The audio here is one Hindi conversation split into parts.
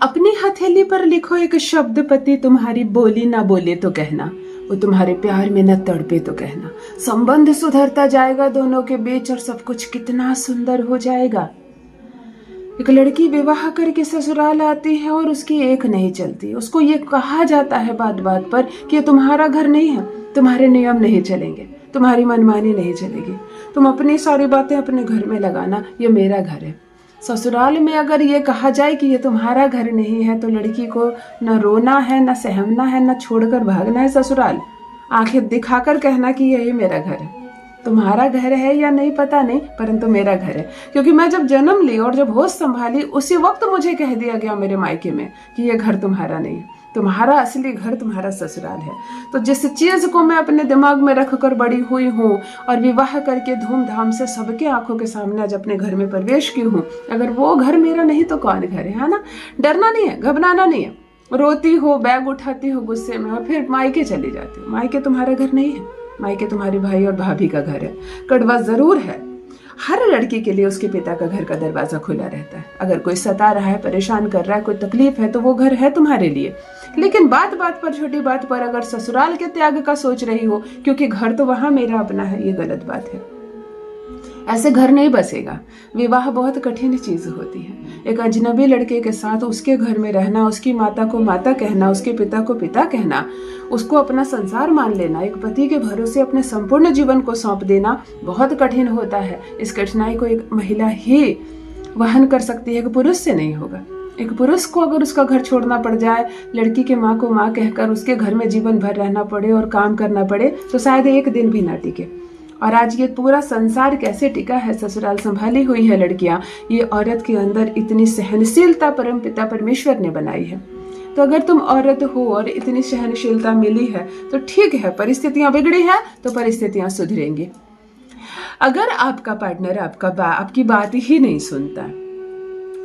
अपनी हथेली पर लिखो एक शब्द पति तुम्हारी बोली ना बोले तो कहना, वो तुम्हारे प्यार में न तड़पे तो कहना। संबंध सुधरता जाएगा दोनों के बीच और सब कुछ कितना सुंदर हो जाएगा। एक लड़की विवाह करके ससुराल आती है और उसकी एक नहीं चलती। उसको ये कहा जाता है बात बात पर कि ये तुम्हारा घर नहीं है, तुम्हारे नियम नहीं चलेंगे, तुम्हारी मनमानी नहीं चलेगी, तुम अपनी सारी बातें अपने घर में लगाना, ये मेरा घर है। ससुराल में अगर ये कहा जाए कि ये तुम्हारा घर नहीं है तो लड़की को न रोना है, न सहमना है, न छोड़कर भागना है ससुराल। आंखें दिखाकर कहना कि यही मेरा घर है। तुम्हारा घर है या नहीं पता नहीं, परंतु मेरा घर है। क्योंकि मैं जब जन्म ली और जब होश संभाली उसी वक्त मुझे कह दिया गया मेरे मायके में कि ये घर तुम्हारा नहीं है, तुम्हारा असली घर तुम्हारा ससुराल है। तो जिस चीज को मैं अपने दिमाग में रखकर बड़ी हुई हूँ और विवाह करके धूमधाम से सबके आंखों के सामने आज अपने घर में प्रवेश की हूँ, अगर वो घर मेरा नहीं तो कौन घर है ना। डरना नहीं है, घबराना नहीं है। रोती हो, बैग उठाती हो गुस्से में और फिर मायके चली जाती हो। मायके तुम्हारा घर नहीं है, मायके तुम्हारी भाई और भाभी का घर है। कड़वा जरूर है, हर लड़की के लिए उसके पिता का घर का दरवाजा खुला रहता है। अगर कोई सता रहा है, परेशान कर रहा है, कोई तकलीफ है तो वो घर है तुम्हारे लिए। लेकिन बात बात पर, छोटी बात पर अगर ससुराल के त्याग का सोच रही हो क्योंकि घर तो वहां मेरा अपना है, ये गलत बात है। ऐसे घर नहीं बसेगा। विवाह बहुत कठिन चीज होती है। एक अजनबी लड़के के साथ उसके घर में रहना, उसकी माता को माता कहना, उसके पिता को पिता कहना, उसको अपना संसार मान लेना, एक पति के भरोसे अपने संपूर्ण जीवन को सौंप देना बहुत कठिन होता है। इस कठिनाई को एक महिला ही वहन कर सकती है, कि पुरुष से नहीं होगा। एक पुरुष को अगर उसका घर छोड़ना पड़ जाए, लड़की के माँ को माँ कहकर उसके घर में जीवन भर रहना पड़े और काम करना पड़े तो शायद एक दिन भी ना टिके। और आज ये पूरा संसार कैसे टिका है, ससुराल संभाली हुई है लड़कियां, ये औरत के अंदर इतनी सहनशीलता परम पिता परमेश्वर ने बनाई है। तो अगर तुम औरत हो और इतनी सहनशीलता मिली है तो ठीक है, परिस्थितियां बिगड़ी है तो परिस्थितियां सुधरेंगी। अगर आपका पार्टनर आपकी बात ही नहीं सुनता,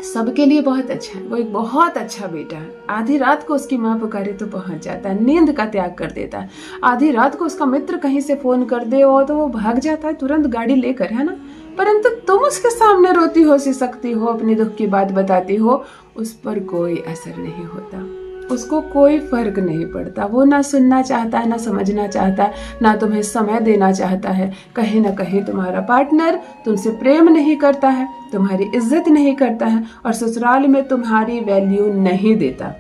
सबके लिए बहुत अच्छा है, वो एक बहुत अच्छा बेटा है। आधी रात को उसकी माँ पुकारे तो पहुंच जाता है, नींद का त्याग कर देता है। आधी रात को उसका मित्र कहीं से फोन कर दे और तो वो भाग जाता है तुरंत गाड़ी लेकर, है ना। परंतु तुम उसके सामने रोती हो, सिसकती हो, अपनी दुख की बात बताती हो, उस पर कोई असर नहीं होता, उसको कोई फर्क नहीं पड़ता। वो ना सुनना चाहता है, ना समझना चाहता है, ना तुम्हें समय देना चाहता है। कहीं ना कहीं तुम्हारा पार्टनर तुमसे प्रेम नहीं करता है, तुम्हारी इज्जत नहीं करता है और ससुराल में तुम्हारी वैल्यू नहीं देता।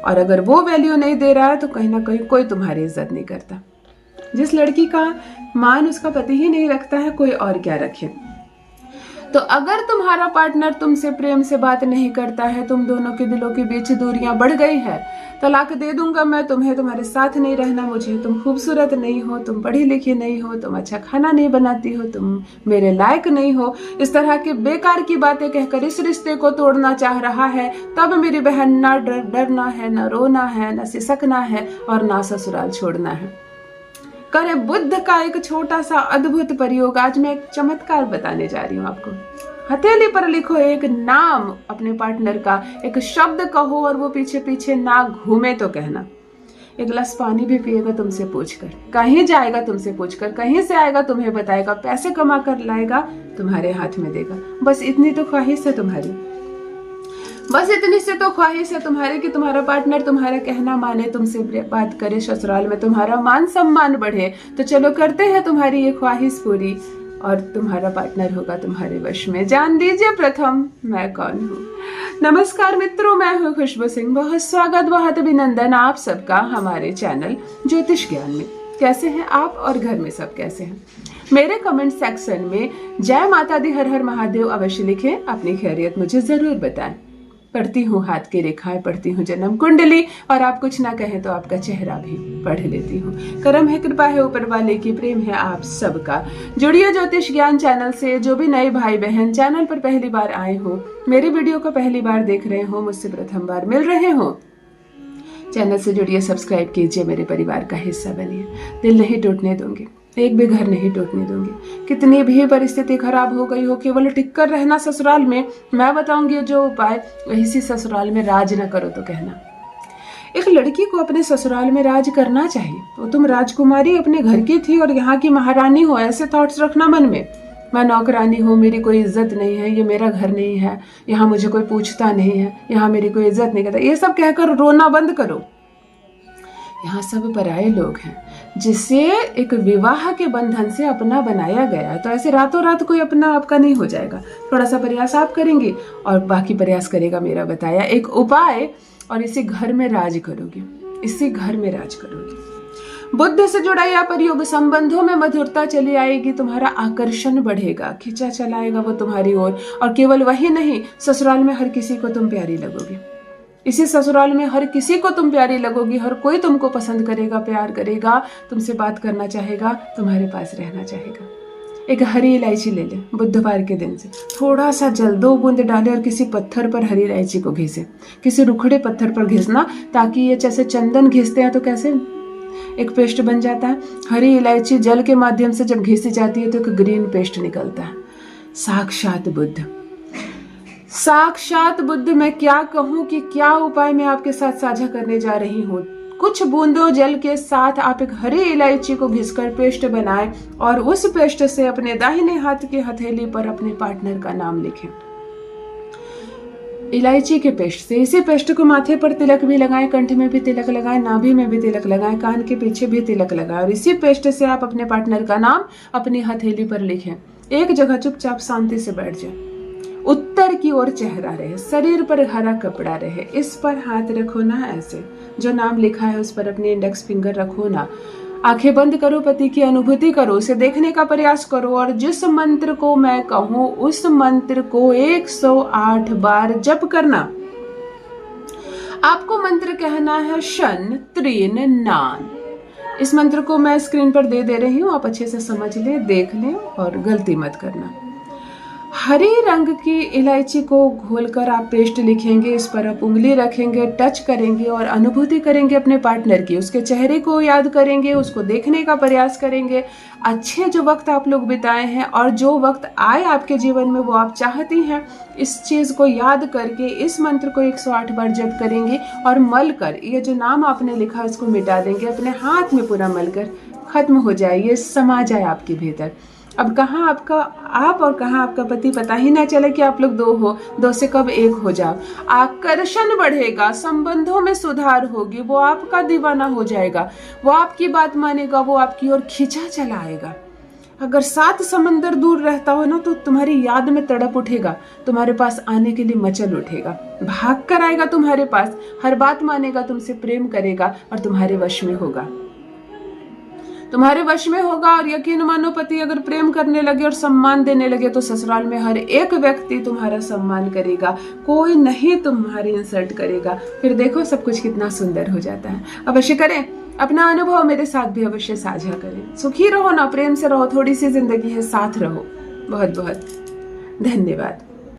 और अगर वो वैल्यू नहीं दे रहा है तो कहीं ना कहीं कोई तुम्हारी इज्जत नहीं करता। जिस लड़की का मान उसका पति ही नहीं रखता है, कोई और क्या रखे। तो अगर तुम्हारा पार्टनर तुमसे प्रेम से बात नहीं करता है, तुम दोनों के दिलों के बीच दूरियां बढ़ गई है, तलाक दे दूंगा मैं तुम्हें, तुम्हारे साथ नहीं रहना मुझे, तुम खूबसूरत नहीं हो, तुम पढ़ी लिखी नहीं हो, तुम अच्छा खाना नहीं बनाती हो, तुम मेरे लायक नहीं हो, इस तरह की बेकार की बातें कहकर इस रिश्ते को तोड़ना चाह रहा है, तब मेरी बहन ना डरना है, ना रोना है, ना सिसकना है और ना ससुराल छोड़ना है। करे बुद्ध का एक छोटा सा अद्भुत प्रयोग आज मैं एक चमत्कार बताने जा रही हूँ आपको। हथेली पर लिखो एक नाम अपने पार्टनर का, एक शब्द कहो और वो पीछे पीछे ना घूमे तो कहना। एक गिलास पानी भी पिएगा तुमसे पूछकर, कहीं जाएगा तुमसे पूछकर, कहीं से आएगा तुम्हें बताएगा, पैसे कमा कर लाएगा तुम्हारे हाथ में देगा। बस इतनी तो ख्वाहिश है तुम्हारी, बस इतनी से तो ख्वाहिश है तुम्हारी कि तुम्हारा पार्टनर तुम्हारा कहना माने, तुमसे बात करे, ससुराल में तुम्हारा मान सम्मान बढ़े। तो चलो करते हैं तुम्हारी ये ख्वाहिश पूरी और तुम्हारा पार्टनर होगा तुम्हारे वश में। जान दीजिए प्रथम मैं कौन हूँ। नमस्कार मित्रों, मैं हूँ खुशबू सिंह। बहुत स्वागत, बहुत अभिनंदन आप सबका हमारे चैनल ज्योतिष ज्ञान में। कैसे हैं आप और घर में सब कैसे हैं? मेरे कमेंट सेक्शन में जय माता दी, हर हर महादेव अवश्य लिखें, अपनी खैरियत मुझे जरूर बताएं। पढ़ती हूँ हाथ की रेखाएं, पढ़ती हूँ जन्म कुंडली और आप कुछ ना कहें तो आपका चेहरा भी पढ़ लेती हूँ। करम है, कृपा है ऊपर वाले की, प्रेम है आप सबका। जुड़िए ज्योतिष ज्ञान चैनल से। जो भी नए भाई बहन चैनल पर पहली बार आए हो, मेरी वीडियो को पहली बार देख रहे हो, मुझसे प्रथम बार मिल रहे हो, चैनल से जुड़िए, सब्सक्राइब कीजिए, मेरे परिवार का हिस्सा बनिए। दिल नहीं टूटने दूंगी, एक भी घर नहीं टूटने दूंगी। कितनी भी परिस्थिति खराब हो गई हो, केवल टिक कर रहना ससुराल में। मैं बताऊंगी जो उपाय, इसी ससुराल में राज न करो तो कहना। एक लड़की को अपने ससुराल में राज करना चाहिए। तो तुम राजकुमारी अपने घर की थी और यहाँ की महारानी हो, ऐसे थॉट्स रखना मन में। मैं नौकरानी हूँ, मेरी कोई इज्जत नहीं है, ये मेरा घर नहीं है, यहाँ मुझे कोई पूछता नहीं है, यहाँ मेरी कोई इज्जत नहीं करता, ये सब कहकर रोना बंद करो। यहाँ सब पराये लोग हैं जिसे एक विवाह के बंधन से अपना बनाया गया है। तो ऐसे रातों रात कोई अपना आपका नहीं हो जाएगा। थोड़ा सा प्रयास आप करेंगे और बाकी प्रयास करेगा मेरा बताया एक उपाय, और इसी घर में राज करोगे, इसी घर में राज करोगे। बुद्ध से जुड़ा यह प्रयोग, संबंधों में मधुरता चली आएगी, तुम्हारा आकर्षण बढ़ेगा, खिंचा चलाएगा वो तुम्हारी ओर। और केवल वही नहीं, ससुराल में हर किसी को तुम प्यारी लगोगी। इसी ससुराल में हर किसी को तुम प्यारी लगोगी, हर कोई तुमको पसंद करेगा, प्यार करेगा, तुमसे बात करना चाहेगा, तुम्हारे पास रहना चाहेगा। एक हरी इलायची ले ले, बुधवार के दिन से थोड़ा सा जल 2 बूंद डाले और किसी पत्थर पर हरी इलायची को घिसे, किसी रुखड़े पत्थर पर घिसना, ताकि ये जैसे चंदन घिसते हैं तो कैसे एक पेस्ट बन जाता है। हरी इलायची जल के माध्यम से जब घिसी जाती है तो एक ग्रीन पेस्ट निकलता है। साक्षात बुद्ध, साक्षात बुद्ध। मैं क्या कहूं कि क्या उपाय मैं आपके साथ साझा करने जा रही हूँ। कुछ बूंदों जल के साथ आप एक हरी इलायची को घिसकर पेस्ट बनाएं और उस पेस्ट से अपने दाहिने हाथ की हथेली पर अपने पार्टनर का नाम लिखें। इलायची के पेस्ट से, इसी पेस्ट को माथे पर तिलक भी लगाएं, कंठ में भी तिलक लगाएं, नाभि में भी तिलक लगाएं, कान के पीछे भी तिलक लगाएं, और इसी पेस्ट से आप अपने पार्टनर का नाम अपनी हथेली पर लिखें। एक जगह चुपचाप शांति से बैठ जाए। उत्तर की ओर चेहरा रहे, शरीर पर हरा कपड़ा रहे, इस पर हाथ रखो ना, ऐसे जो नाम लिखा है उस पर अपनी इंडेक्स फिंगर रखो ना। आंखें बंद करो, पति की अनुभूति करो, उसे देखने का प्रयास करो, और जिस मंत्र को मैं कहूं उस मंत्र को 108 बार जप करना। आपको मंत्र कहना है शन त्रीन नान। इस मंत्र को मैं स्क्रीन पर दे रही हूं, आप अच्छे से समझ लें, देख लें और गलती मत करना। हरी रंग की इलायची को घोलकर आप पेस्ट लिखेंगे, इस पर आप उंगली रखेंगे, टच करेंगे और अनुभूति करेंगे अपने पार्टनर की। उसके चेहरे को याद करेंगे, उसको देखने का प्रयास करेंगे। अच्छे जो वक्त आप लोग बिताए हैं और जो वक्त आए आपके जीवन में वो आप चाहती हैं, इस चीज को याद करके इस मंत्र को 108 बार जप करेंगे और मल कर ये जो नाम आपने लिखा इसको मिटा देंगे, अपने हाथ में पूरा मल कर खत्म हो जाए, ये समा जाए आपके भीतर। अब कहाँ आपका आप और कहाँ आपका पति, पता ही ना चले कि आप लोग 2 हो, 2 से कब 1 हो जाओ। आकर्षण बढ़ेगा, संबंधों में सुधार होगी, वो आपका दीवाना हो जाएगा, वो आपकी बात मानेगा, वो आपकी ओर खींचा चला आएगा। अगर 7 समंदर दूर रहता हो ना तो तुम्हारी याद में तड़प उठेगा, तुम्हारे पास आने के लिए मचल उठेगा, भाग कर आएगा तुम्हारे पास, हर बात मानेगा, तुमसे प्रेम करेगा और तुम्हारे वश में होगा, तुम्हारे वश में होगा। और यकीन मानो, पति अगर प्रेम करने लगे और सम्मान देने लगे तो ससुराल में हर एक व्यक्ति तुम्हारा सम्मान करेगा, कोई नहीं तुम्हारी इंसल्ट करेगा। फिर देखो सब कुछ कितना सुंदर हो जाता है। अवश्य करें, अपना अनुभव मेरे साथ भी अवश्य साझा करें। सुखी रहो ना, प्रेम से रहो, थोड़ी सी जिंदगी है, साथ रहो। बहुत बहुत धन्यवाद।